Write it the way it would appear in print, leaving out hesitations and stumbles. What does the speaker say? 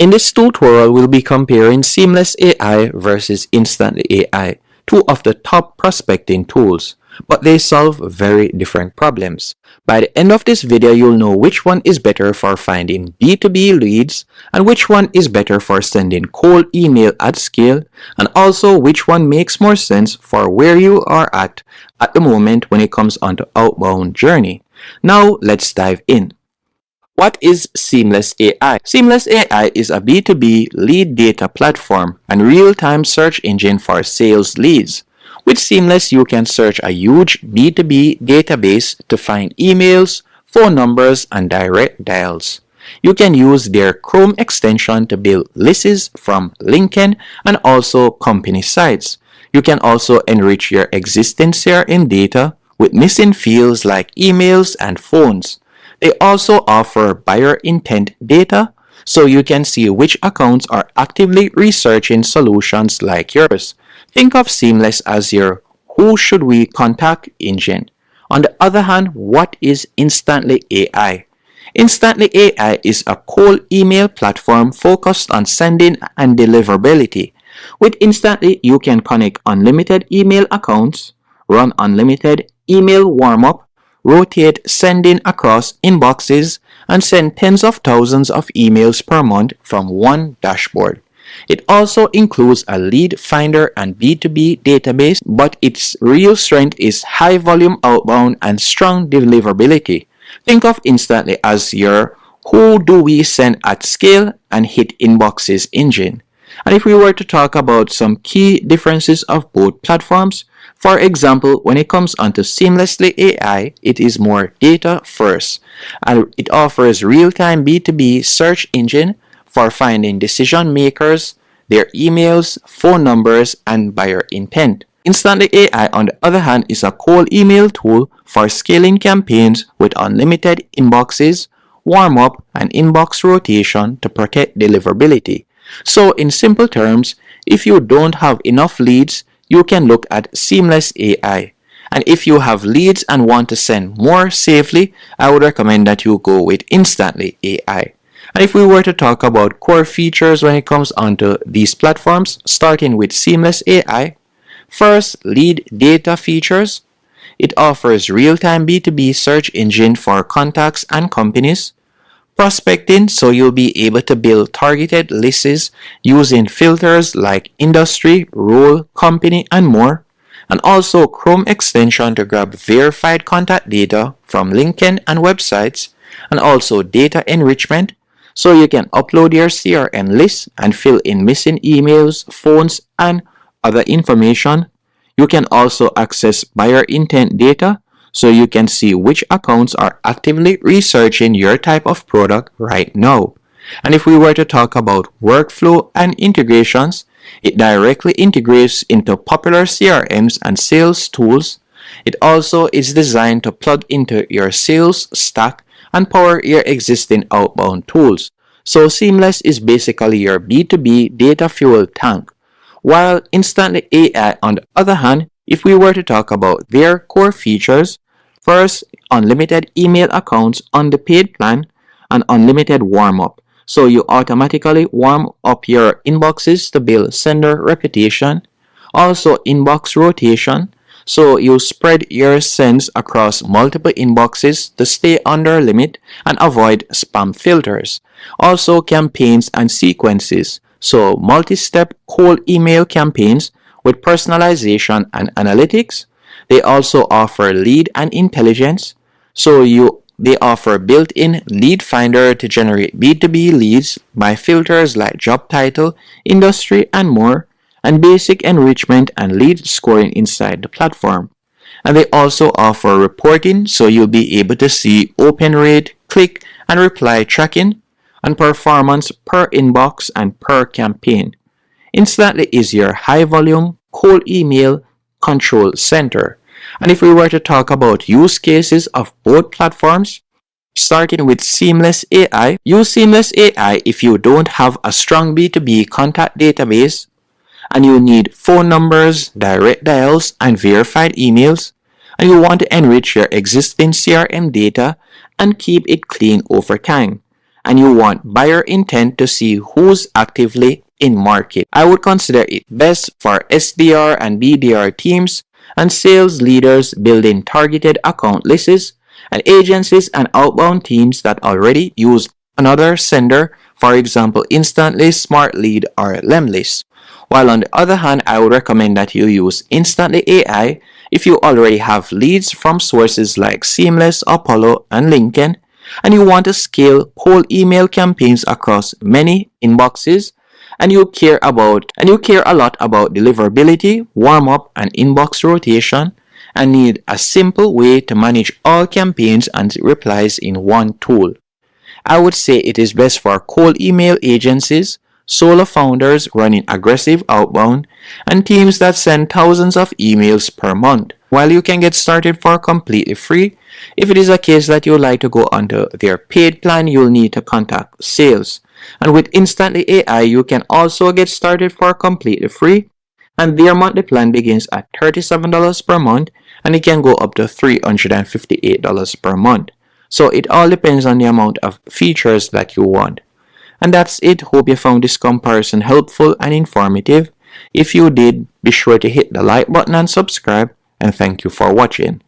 In this tutorial, we'll be comparing Seamless AI versus Instantly AI, two of the top prospecting tools, but they solve very different problems. By the end of this video, you'll know which one is better for finding B2B leads and which one is better for sending cold email at scale, and also which one makes more sense for where you are at the moment when it comes onto outbound journey. Now, let's dive in. What is Seamless AI? Seamless AI is a B2B lead data platform and real-time search engine for sales leads. With Seamless, you can search a huge B2B database to find emails, phone numbers, and direct dials. You can use their Chrome extension to build lists from LinkedIn and also company sites. You can also enrich your existing CRM data with missing fields like emails and phones. They also offer buyer intent data, so you can see which accounts are actively researching solutions like yours. Think of Seamless as your who should we contact engine. On the other hand, what is Instantly AI? Instantly AI is a cold email platform focused on sending and deliverability. With Instantly, you can connect unlimited email accounts, run unlimited email warm-up, rotate sending across inboxes, and send tens of thousands of emails per month from one dashboard. It also includes a lead finder and B2B database, but its real strength is high volume outbound and strong deliverability. Think of Instantly as your who do we send at scale and hit inboxes engine. And if we were to talk about some key differences of both platforms, for example, when it comes onto Seamlessly AI, it is more data first, and it offers real-time B2B search engine for finding decision makers, their emails, phone numbers, and buyer intent. Instantly AI, on the other hand, is a cold email tool for scaling campaigns with unlimited inboxes, warm-up, and inbox rotation to protect deliverability. So in simple terms, if you don't have enough leads, you can look at Seamless AI. And if you have leads and want to send more safely, I would recommend that you go with Instantly AI. And if we were to talk about core features when it comes onto these platforms, starting with Seamless AI, first, lead data features. It offers real-time B2B search engine for contacts and companies. Prospecting, so you'll be able to build targeted lists using filters like industry, role, company, and more. And also Chrome extension to grab verified contact data from LinkedIn and websites. And also data enrichment, so you can upload your CRM list and fill in missing emails, phones, and other information. You can also access buyer intent data, so you can see which accounts are actively researching your type of product right now. And if we were to talk about workflow and integrations, it directly integrates into popular CRMs and sales tools. It also is designed to plug into your sales stack and power your existing outbound tools. So Seamless is basically your B2B data fuel tank. While Instantly AI, on the other hand, if we were to talk about their core features, first, unlimited email accounts on the paid plan and unlimited warm-up. So you automatically warm up your inboxes to build sender reputation. Also inbox rotation. So you spread your sends across multiple inboxes to stay under limit and avoid spam filters. Also campaigns and sequences. So multi-step cold email campaigns with personalization and analytics. They also offer lead and intelligence. So they offer built-in lead finder to generate B2B leads by filters like job title, industry, and more, and basic enrichment and lead scoring inside the platform. And they also offer reporting, so you'll be able to see open rate, click, and reply tracking, and performance per inbox and per campaign. Instantly is your high volume, cold email control center. And if we were to talk about use cases of both platforms, starting with Seamless AI, use Seamless AI if you don't have a strong B2B contact database and you need phone numbers, direct dials, and verified emails, and you want to enrich your existing CRM data and keep it clean over time. and you want buyer intent to see who's actively in market. I would consider it best for SDR and BDR teams and sales leaders building targeted account lists, and agencies and outbound teams that already use another sender, for example Instantly, SmartLead, or Lemlist. While on the other hand, I would recommend that you use Instantly AI if you already have leads from sources like Seamless, Apollo, and LinkedIn, and you want to scale cold email campaigns across many inboxes, and you care a lot about deliverability, warm up, and inbox rotation, and need a simple way to manage all campaigns and replies in one tool. I would say it is best for cold email agencies, solo founders running aggressive outbound, and teams that send thousands of emails per month. While you can get started for completely free, if it is a case that you would like to go under their paid plan, you'll need to contact sales. And with Instantly AI, you can also get started for completely free, and their monthly plan begins at $37 per month, and it can go up to $358 per month. So it all depends on the amount of features that you want. And that's it. Hope you found this comparison helpful and informative. If you did, be sure to hit the like button and subscribe, and thank you for watching.